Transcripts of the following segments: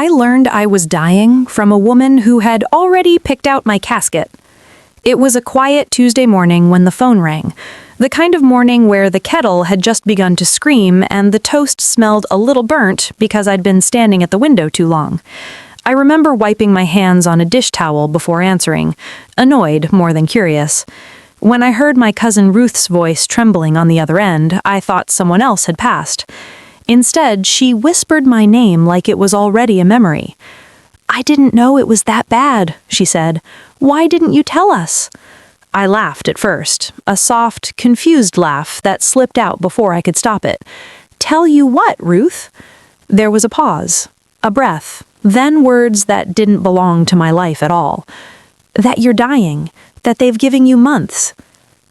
I learned I was dying from a woman who had already picked out my casket. It was a quiet Tuesday morning when the phone rang, the kind of morning where the kettle had just begun to scream and the toast smelled a little burnt because I'd been standing at the window too long. I remember wiping my hands on a dish towel before answering, annoyed more than curious. When I heard my cousin Ruth's voice trembling on the other end, I thought someone else had passed. Instead, she whispered my name like it was already a memory. "I didn't know it was that bad," she said. "Why didn't you tell us?" I laughed at first, a soft, confused laugh that slipped out before I could stop it. "Tell you what, Ruth?" There was a pause, a breath, then words that didn't belong to my life at all. "That you're dying, that they've given you months."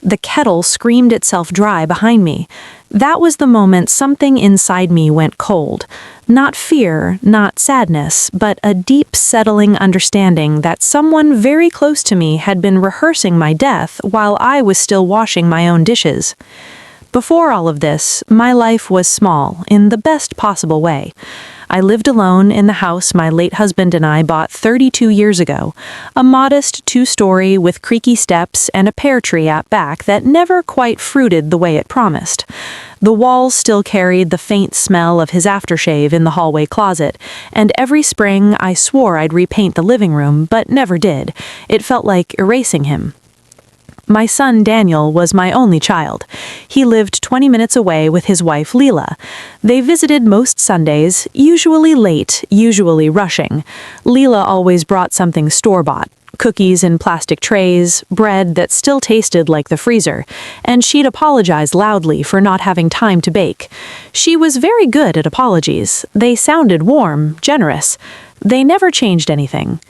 The kettle screamed itself dry behind me. That was the moment something inside me went cold. Not fear, not sadness, but a deep settling understanding that someone very close to me had been rehearsing my death while I was still washing my own dishes. Before all of this, my life was small in the best possible way. I lived alone in the house my late husband and I bought 32 years ago, a modest two-story with creaky steps and a pear tree out back that never quite fruited the way it promised. The walls still carried the faint smell of his aftershave in the hallway closet, and every spring I swore I'd repaint the living room, but never did. It felt like erasing him. My son Daniel was my only child. He lived 20 minutes away with his wife Leela. They visited most Sundays, usually late, usually rushing. Leela always brought something store-bought, cookies in plastic trays, bread that still tasted like the freezer, and she'd apologize loudly for not having time to bake. She was very good at apologies. They sounded warm, generous. They never changed anything.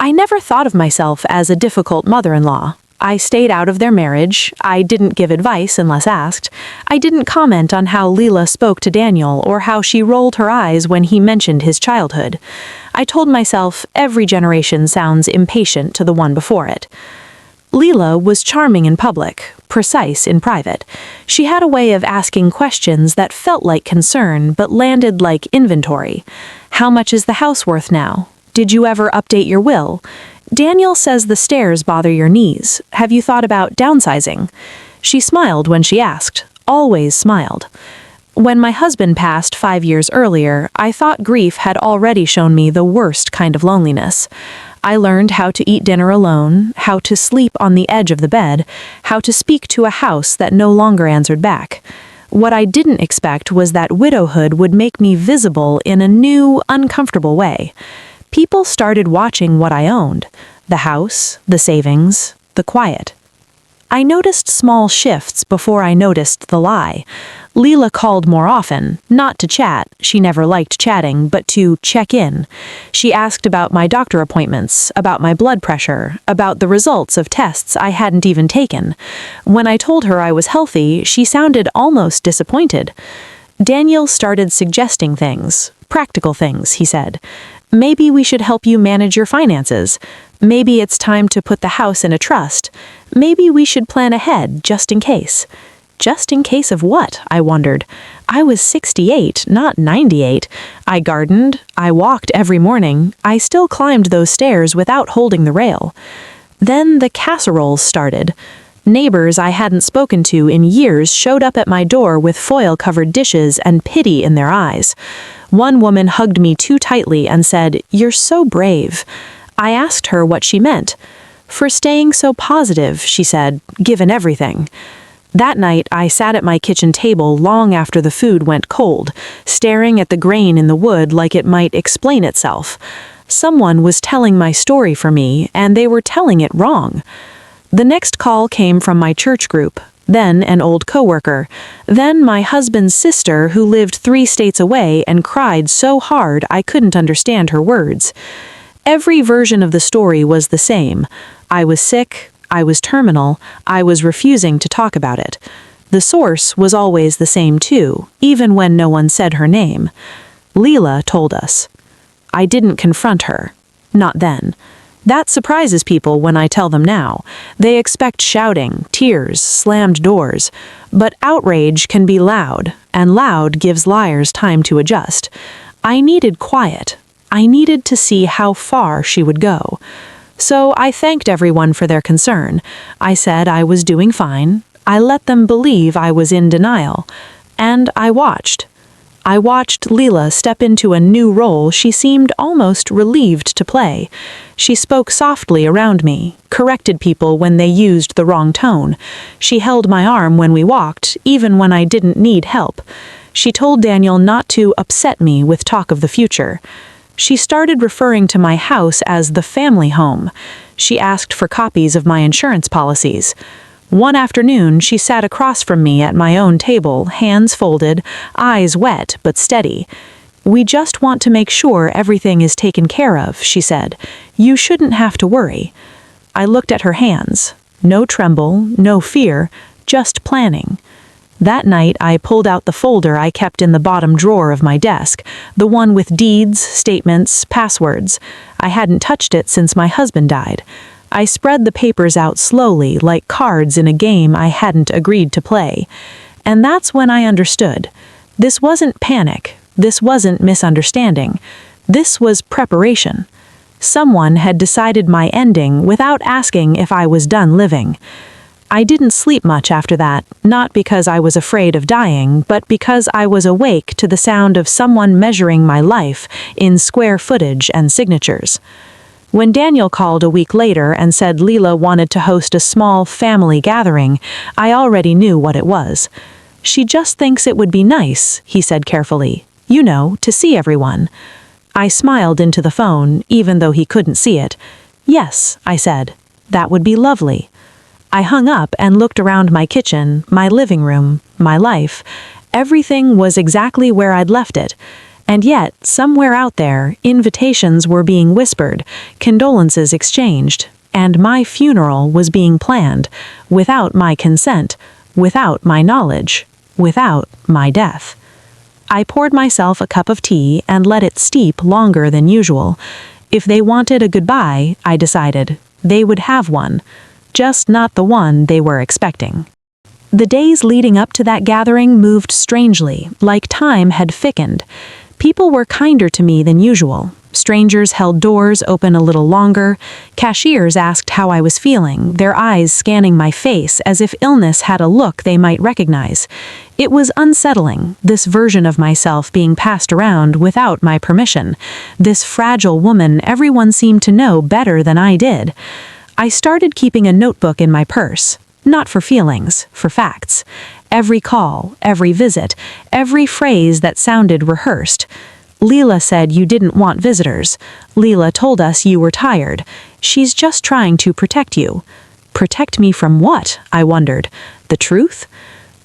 I never thought of myself as a difficult mother-in-law. I stayed out of their marriage. I didn't give advice unless asked. I didn't comment on how Leela spoke to Daniel or how she rolled her eyes when he mentioned his childhood. I told myself every generation sounds impatient to the one before it. Leela was charming in public, precise in private. She had a way of asking questions that felt like concern but landed like inventory. How much is the house worth now? Did you ever update your will? Daniel says the stairs bother your knees. Have you thought about downsizing? She smiled when she asked, always smiled. When my husband passed 5 years earlier, I thought grief had already shown me the worst kind of loneliness. I learned how to eat dinner alone, how to sleep on the edge of the bed, how to speak to a house that no longer answered back. What I didn't expect was that widowhood would make me visible in a new, uncomfortable way. People started watching what I owned: the house, the savings, the quiet. I noticed small shifts before I noticed the lie. Leela called more often, not to chat, she never liked chatting, but to check in. She asked about my doctor appointments, about my blood pressure, about the results of tests I hadn't even taken. When I told her I was healthy, she sounded almost disappointed. Daniel started suggesting things, practical things, he said. Maybe we should help you manage your finances. Maybe it's time to put the house in a trust. Maybe we should plan ahead, just in case. Just in case of what? I wondered. I was 68, not 98. I gardened. I walked every morning. I still climbed those stairs without holding the rail. Then the casseroles started. Neighbors I hadn't spoken to in years showed up at my door with foil-covered dishes and pity in their eyes. One woman hugged me too tightly and said, "You're so brave." I asked her what she meant. "For staying so positive," she said, "given everything." That night, I sat at my kitchen table long after the food went cold, staring at the grain in the wood like it might explain itself. Someone was telling my story for me, and they were telling it wrong. The next call came from my church group, then an old coworker, then my husband's sister who lived 3 states away and cried so hard I couldn't understand her words. Every version of the story was the same. I was sick, I was terminal, I was refusing to talk about it. The source was always the same too, even when no one said her name. Leela told us. I didn't confront her. Not then. That surprises people when I tell them now. They expect shouting, tears, slammed doors. But outrage can be loud, and loud gives liars time to adjust. I needed quiet. I needed to see how far she would go. So I thanked everyone for their concern. I said I was doing fine. I let them believe I was in denial. And I watched. I watched Leela step into a new role she seemed almost relieved to play. She spoke softly around me, corrected people when they used the wrong tone. She held my arm when we walked, even when I didn't need help. She told Daniel not to upset me with talk of the future. She started referring to my house as the family home. She asked for copies of my insurance policies. One afternoon, she sat across from me at my own table, hands folded, eyes wet but steady. "We just want to make sure everything is taken care of," she said. "You shouldn't have to worry." I looked at her hands. No tremble, no fear, just planning. That night, I pulled out the folder I kept in the bottom drawer of my desk, the one with deeds, statements, passwords. I hadn't touched it since my husband died. I spread the papers out slowly, like cards in a game I hadn't agreed to play. And that's when I understood. This wasn't panic. This wasn't misunderstanding. This was preparation. Someone had decided my ending without asking if I was done living. I didn't sleep much after that, not because I was afraid of dying, but because I was awake to the sound of someone measuring my life in square footage and signatures. When Daniel called a week later and said Leela wanted to host a small family gathering, I already knew what it was. "She just thinks it would be nice," he said carefully. "You know, to see everyone." I smiled into the phone, even though he couldn't see it. "Yes," I said. "That would be lovely." I hung up and looked around my kitchen, my living room, my life. Everything was exactly where I'd left it. And yet, somewhere out there, invitations were being whispered, condolences exchanged, and my funeral was being planned, without my consent, without my knowledge, without my death. I poured myself a cup of tea and let it steep longer than usual. If they wanted a goodbye, I decided, they would have one, just not the one they were expecting. The days leading up to that gathering moved strangely, like time had thickened. People were kinder to me than usual. Strangers held doors open a little longer. Cashiers asked how I was feeling, their eyes scanning my face as if illness had a look they might recognize. It was unsettling, this version of myself being passed around without my permission. This fragile woman everyone seemed to know better than I did. I started keeping a notebook in my purse. Not for feelings, for facts. Every call, every visit, every phrase that sounded rehearsed. "Leela said you didn't want visitors. Leela told us you were tired. She's just trying to protect you." Protect me from what? I wondered. The truth?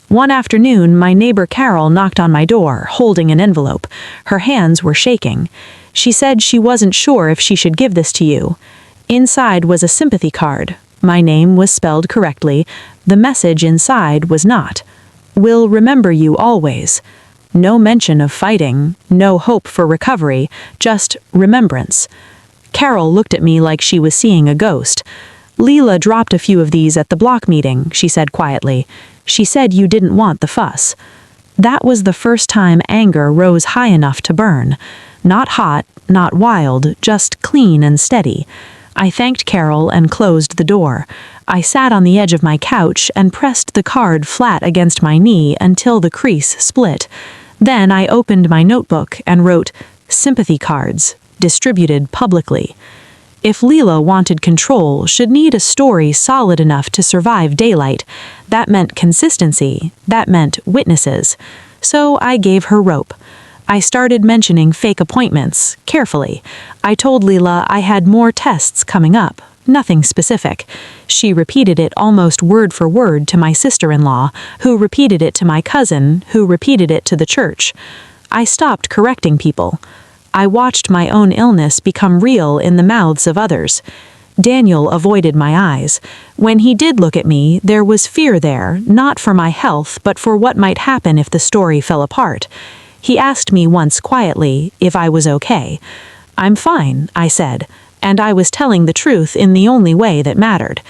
One afternoon, my neighbor Carol knocked on my door, holding an envelope. Her hands were shaking. She said she wasn't sure if she should give this to you. Inside was a sympathy card. My name was spelled correctly. The message inside was not. "Will remember you always." No mention of fighting, no hope for recovery, just remembrance. Carol looked at me like she was seeing a ghost. "Leela dropped a few of these at the block meeting," she said quietly. "She said you didn't want the fuss." That was the first time anger rose high enough to burn. Not hot, not wild, just clean and steady. I thanked Carol and closed the door. I sat on the edge of my couch and pressed the card flat against my knee until the crease split. Then I opened my notebook and wrote, "Sympathy cards, distributed publicly." If Leela wanted control, should need a story solid enough to survive daylight, that meant consistency, that meant witnesses. So I gave her rope. I started mentioning fake appointments, carefully. I told Leela I had more tests coming up, nothing specific. She repeated it almost word for word to my sister-in-law, who repeated it to my cousin, who repeated it to the church. I stopped correcting people. I watched my own illness become real in the mouths of others. Daniel avoided my eyes. When he did look at me, there was fear there, not for my health, but for what might happen if the story fell apart. He asked me once quietly if I was okay. "I'm fine," I said, and I was telling the truth in the only way that mattered.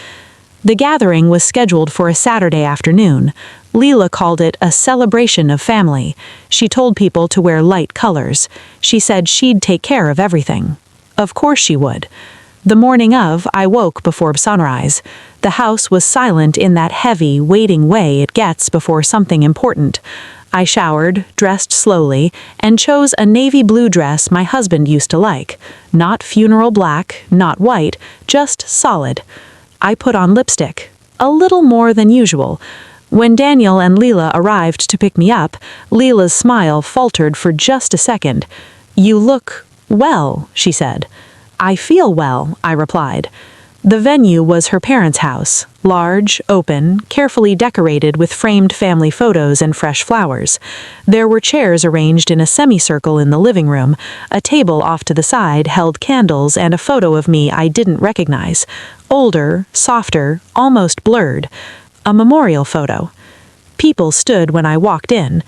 The gathering was scheduled for a Saturday afternoon. Leela called it a celebration of family. She told people to wear light colors. She said she'd take care of everything. Of course she would. The morning of, I woke before sunrise. The house was silent in that heavy, waiting way it gets before something important. I showered, dressed slowly, and chose a navy blue dress my husband used to like. Not funeral black, not white, just solid. I put on lipstick. A little more than usual. When Daniel and Leela arrived to pick me up, Leela's smile faltered for just a second. "You look well," she said. "I feel well," I replied. The venue was her parents' house, large, open, carefully decorated with framed family photos and fresh flowers. There were chairs arranged in a semicircle in the living room. A table off to the side held candles and a photo of me I didn't recognize. Older, softer, almost blurred. A memorial photo. People stood when I walked in.